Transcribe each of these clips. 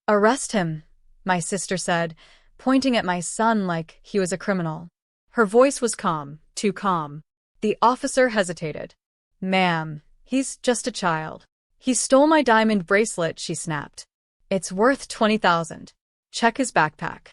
Arrest him, my sister said, pointing at my son like he was a criminal. Her voice was calm, too calm. The officer hesitated. Ma'am, he's just a child. He stole my diamond bracelet, she snapped. It's worth 20,000. Check his backpack.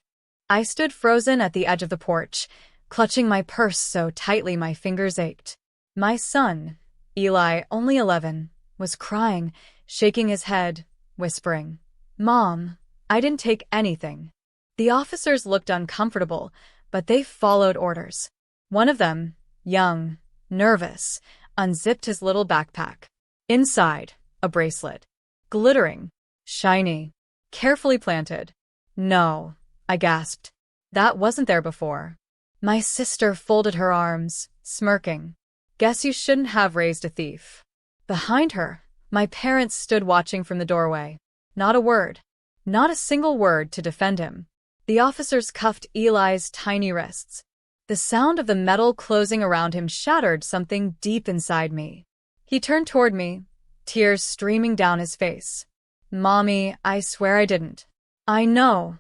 I stood frozen at the edge of the porch, clutching my purse so tightly my fingers ached. My son, Eli, only 11, was crying, shaking his head, whispering, Mom, I didn't take anything. The officers looked uncomfortable, but they followed orders. One of them, young, nervous, unzipped his little backpack. Inside, a bracelet. Glittering, shiny, carefully planted. No, I gasped. That wasn't there before. My sister folded her arms, smirking. Guess you shouldn't have raised a thief. Behind her, my parents stood watching from the doorway. Not a word. Not a single word to defend him. The officers cuffed Eli's tiny wrists. The sound of the metal closing around him shattered something deep inside me. He turned toward me, tears streaming down his face. Mommy, I swear I didn't. I know,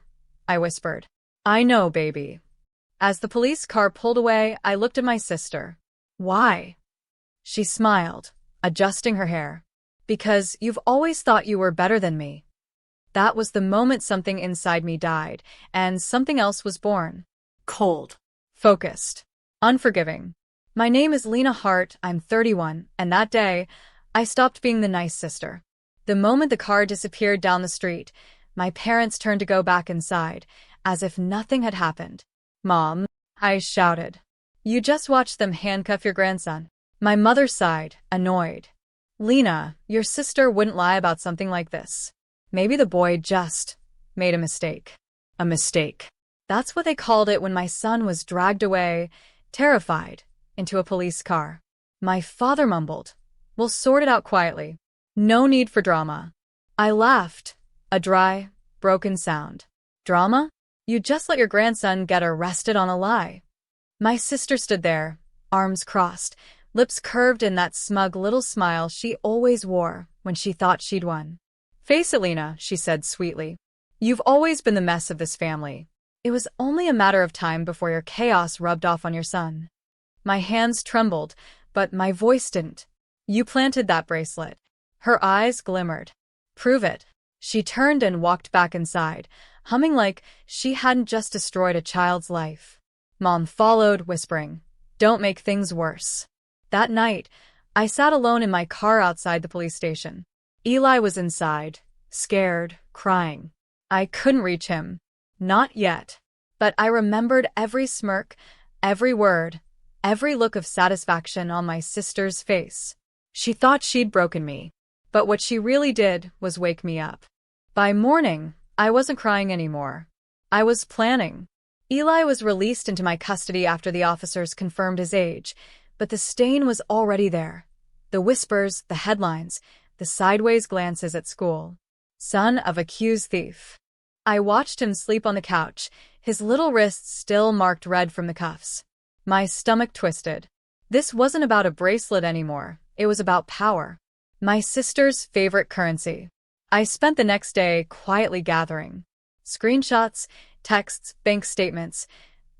I whispered. I know, baby. As the police car pulled away, I looked at my sister. Why? She smiled, adjusting her hair. Because you've always thought you were better than me. That was the moment something inside me died, and something else was born. Cold. Focused. Unforgiving. My name is Lena Hart, I'm 31, and that day, I stopped being the nice sister. The moment the car disappeared down the street, my parents turned to go back inside, as if nothing had happened. Mom, I shouted. You just watched them handcuff your grandson. My mother sighed, annoyed. Lena, your sister wouldn't lie about something like this. Maybe the boy just made a mistake. A mistake. That's what they called it when my son was dragged away, terrified, into a police car. My father mumbled, We'll sort it out quietly. No need for drama. I laughed, a dry, broken sound. Drama? You just let your grandson get arrested on a lie. My sister stood there, arms crossed, lips curved in that smug little smile she always wore when she thought she'd won. Face it, Lena, she said sweetly. You've always been the mess of this family. It was only a matter of time before your chaos rubbed off on your son. My hands trembled, but my voice didn't. You planted that bracelet. Her eyes glimmered. Prove it. She turned and walked back inside, humming like she hadn't just destroyed a child's life. Mom followed, whispering, Don't make things worse. That night, I sat alone in my car outside the police station. Eli was inside, scared, crying. I couldn't reach him. Not yet. But I remembered every smirk, every word, every look of satisfaction on my sister's face. She thought she'd broken me, but what she really did was wake me up. By morning, I wasn't crying anymore. I was planning. Eli was released into my custody after the officers confirmed his age, but the stain was already there. The whispers, the headlines, the sideways glances at school. Son of accused thief. I watched him sleep on the couch, his little wrists still marked red from the cuffs. My stomach twisted. This wasn't about a bracelet anymore. It was about power. My sister's favorite currency. I spent the next day quietly gathering. Screenshots, texts, bank statements,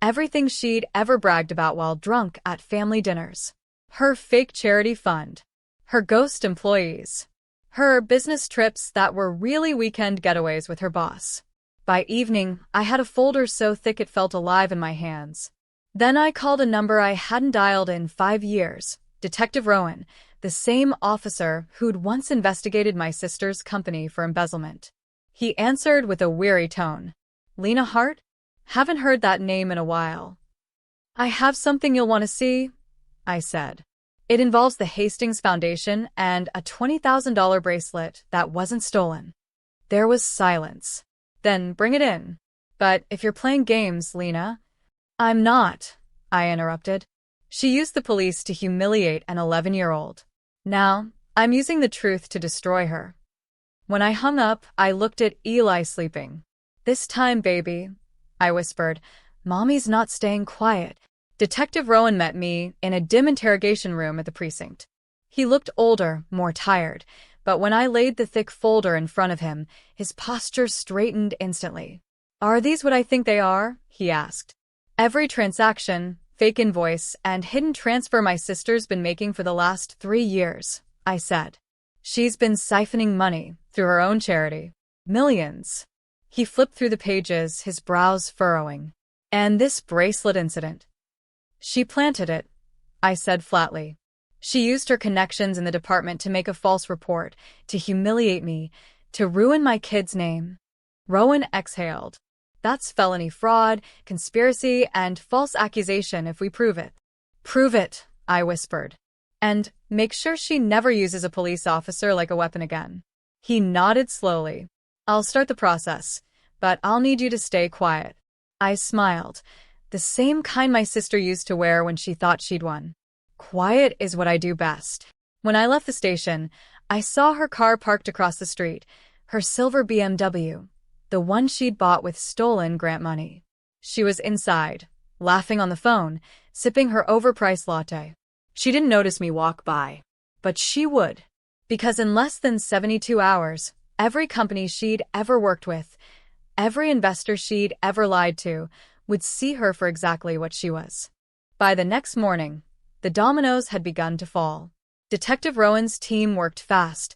everything she'd ever bragged about while drunk at family dinners. Her fake charity fund. Her ghost employees. Her business trips that were really weekend getaways with her boss. By evening, I had a folder so thick it felt alive in my hands. Then I called a number I hadn't dialed in 5 years. Detective Rowan, the same officer who'd once investigated my sister's company for embezzlement. He answered with a weary tone. Lena Hart? Haven't heard that name in a while. I have something you'll want to see, I said. It involves the Hastings Foundation and a $20,000 bracelet that wasn't stolen. There was silence. Then bring it in. But if you're playing games, Lena... I'm not, I interrupted. She used the police to humiliate an 11-year-old. Now, I'm using the truth to destroy her. When I hung up, I looked at Eli sleeping. This time, baby, I whispered, Mommy's not staying quiet. Detective Rowan met me in a dim interrogation room at the precinct. He looked older, more tired, but when I laid the thick folder in front of him, his posture straightened instantly. "Are these what I think they are?" he asked. "Every transaction, fake invoice, and hidden transfer my sister's been making for the last 3 years," I said. "She's been siphoning money through her own charity. Millions." He flipped through the pages, his brows furrowing. "And this bracelet incident?" "She planted it," I said flatly. "She used her connections in the department to make a false report, to humiliate me, to ruin my kid's name." Rowan exhaled. "That's felony fraud, conspiracy, and false accusation if we prove it." "Prove it," I whispered. "And make sure she never uses a police officer like a weapon again." He nodded slowly. "I'll start the process, but I'll need you to stay quiet." I smiled, the same kind my sister used to wear when she thought she'd won. Quiet is what I do best. When I left the station, I saw her car parked across the street, her silver BMW, the one she'd bought with stolen grant money. She was inside, laughing on the phone, sipping her overpriced latte. She didn't notice me walk by, but she would, because in less than 72 hours, every company she'd ever worked with, every investor she'd ever lied to, would see her for exactly what she was. By the next morning, the dominoes had begun to fall. Detective Rowan's team worked fast,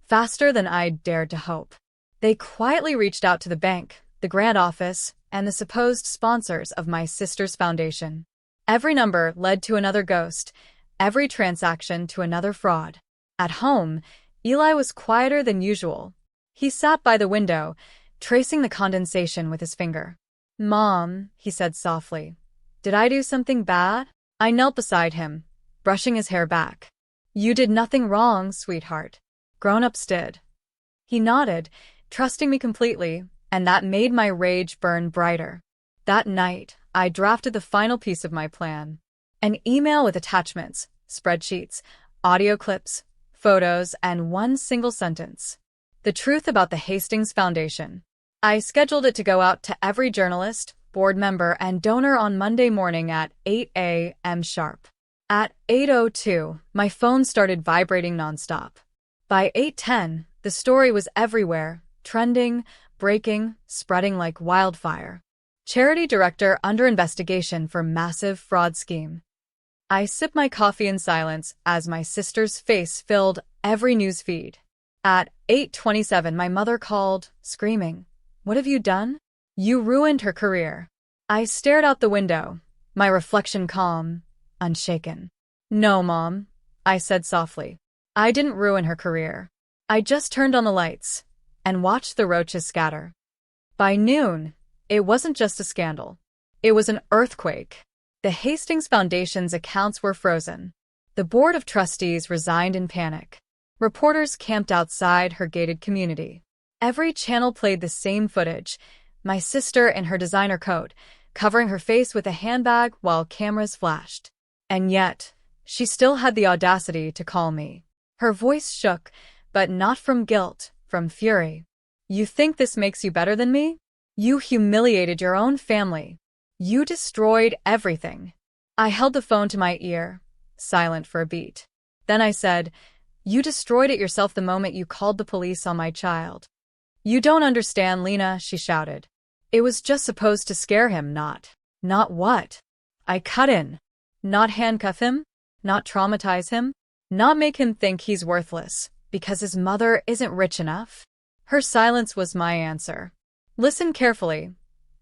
faster than I'd dared to hope. They quietly reached out to the bank, the grant office, and the supposed sponsors of my sister's foundation. Every number led to another ghost, every transaction to another fraud. At home, Eli was quieter than usual. He sat by the window, tracing the condensation with his finger. "Mom," he said softly, "did I do something bad?" I knelt beside him, brushing his hair back. "You did nothing wrong, sweetheart. Grown-ups did." He nodded, trusting me completely, and that made my rage burn brighter. That night, I drafted the final piece of my plan. An email with attachments, spreadsheets, audio clips, photos, and one single sentence. The truth about the Hastings Foundation. I scheduled it to go out to every journalist, board member, and donor on Monday morning at 8 a.m. sharp. At 8:02, my phone started vibrating nonstop. By 8:10, the story was everywhere, trending, breaking, spreading like wildfire. Charity director under investigation for massive fraud scheme. I sipped my coffee in silence as my sister's face filled every news feed. At 8:27, my mother called, screaming, "What have you done? You ruined her career." I stared out the window, my reflection calm, unshaken. "No, Mom," I said softly. "I didn't ruin her career. I just turned on the lights and watched the roaches scatter." By noon, it wasn't just a scandal. It was an earthquake. The Hastings Foundation's accounts were frozen. The board of trustees resigned in panic. Reporters camped outside her gated community. Every channel played the same footage, my sister in her designer coat, covering her face with a handbag while cameras flashed. And yet, she still had the audacity to call me. Her voice shook, but not from guilt, from fury. "You think this makes you better than me? You humiliated your own family. You destroyed everything." I held the phone to my ear, silent for a beat. Then I said, "You destroyed it yourself the moment you called the police on my child." "You don't understand, Lena," she shouted. "It was just supposed to scare him, not what?" I cut in. "Not handcuff him? Not traumatize him? Not make him think he's worthless because his mother isn't rich enough?" Her silence was my answer. "Listen carefully,"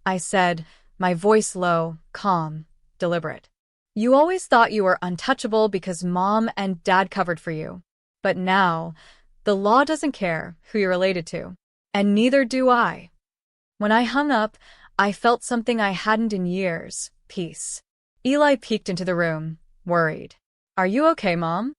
I said, my voice low, calm, deliberate. "You always thought you were untouchable because Mom and Dad covered for you. But now, the law doesn't care who you're related to. And neither do I." When I hung up, I felt something I hadn't in years, peace. Eli peeked into the room, worried. "Are you okay, Mom?"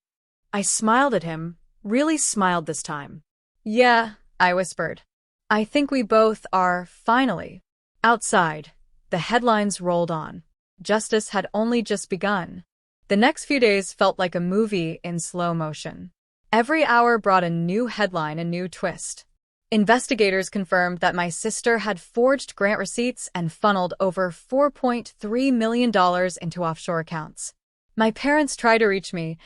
I smiled at him, really smiled this time. "Yeah," I whispered. "I think we both are, finally." Outside, the headlines rolled on. Justice had only just begun. The next few days felt like a movie in slow motion. Every hour brought a new headline, a new twist. Investigators confirmed that my sister had forged grant receipts and funneled over $4.3 million into offshore accounts. My parents tried to reach me,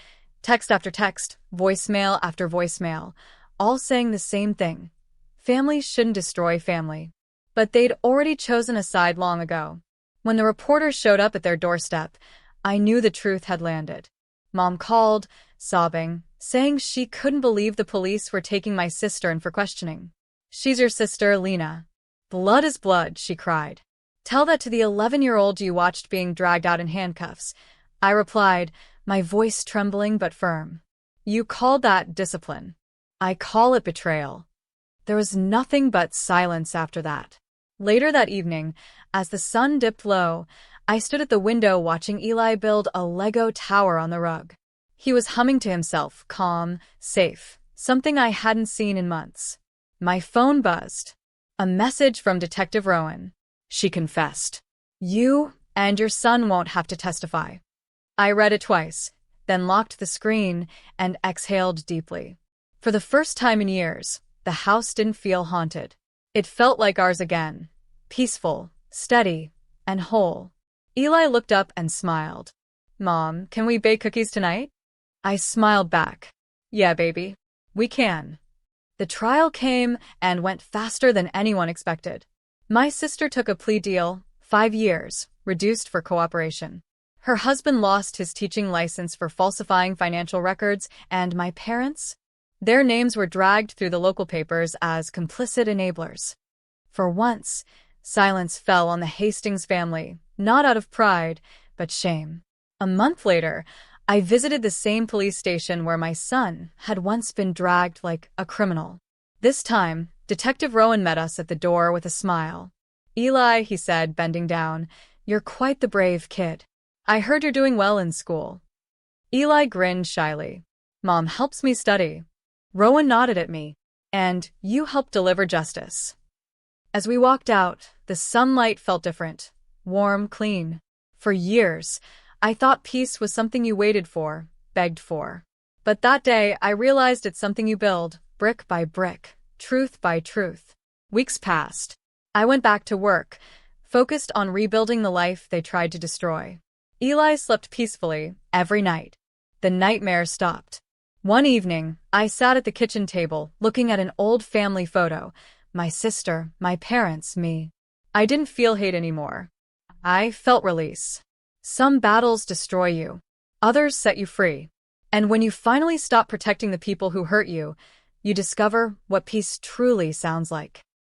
text after text, voicemail after voicemail, all saying the same thing. Family shouldn't destroy family. But they'd already chosen a side long ago. When the reporters showed up at their doorstep, I knew the truth had landed. Mom called, sobbing, saying she couldn't believe the police were taking my sister in for questioning. "She's your sister, Lena. Blood is blood," she cried. "Tell that to the 11-year-old you watched being dragged out in handcuffs." I replied, my voice trembling but firm. "You called that discipline. I call it betrayal." There was nothing but silence after that. Later that evening, as the sun dipped low, I stood at the window watching Eli build a Lego tower on the rug. He was humming to himself, calm, safe, something I hadn't seen in months. My phone buzzed. A message from Detective Rowan. She confessed. "You and your son won't have to testify." I read it twice, then locked the screen and exhaled deeply. For the first time in years, the house didn't feel haunted. It felt like ours again, peaceful, steady, and whole. Eli looked up and smiled. "Mom, can we bake cookies tonight?" I smiled back. "Yeah, baby, we can." The trial came and went faster than anyone expected. My sister took a plea deal, 5 years, reduced for cooperation. Her husband lost his teaching license for falsifying financial records, and my parents? Their names were dragged through the local papers as complicit enablers. For once, silence fell on the Hastings family, not out of pride, but shame. A month later, I visited the same police station where my son had once been dragged like a criminal. This time, Detective Rowan met us at the door with a smile. "Eli," he said, bending down, "you're quite the brave kid. I heard you're doing well in school." Eli grinned shyly. "Mom helps me study." Rowan nodded at me. "And you help deliver justice." As we walked out, the sunlight felt different, warm, clean. For years, I thought peace was something you waited for, begged for. But that day, I realized it's something you build, brick by brick, truth by truth. Weeks passed. I went back to work, focused on rebuilding the life they tried to destroy. Eli slept peacefully every night. The nightmares stopped. One evening, I sat at the kitchen table, looking at an old family photo. My sister, my parents, me. I didn't feel hate anymore. I felt release. Some battles destroy you. Others set you free. And when you finally stop protecting the people who hurt you, you discover what peace truly sounds like.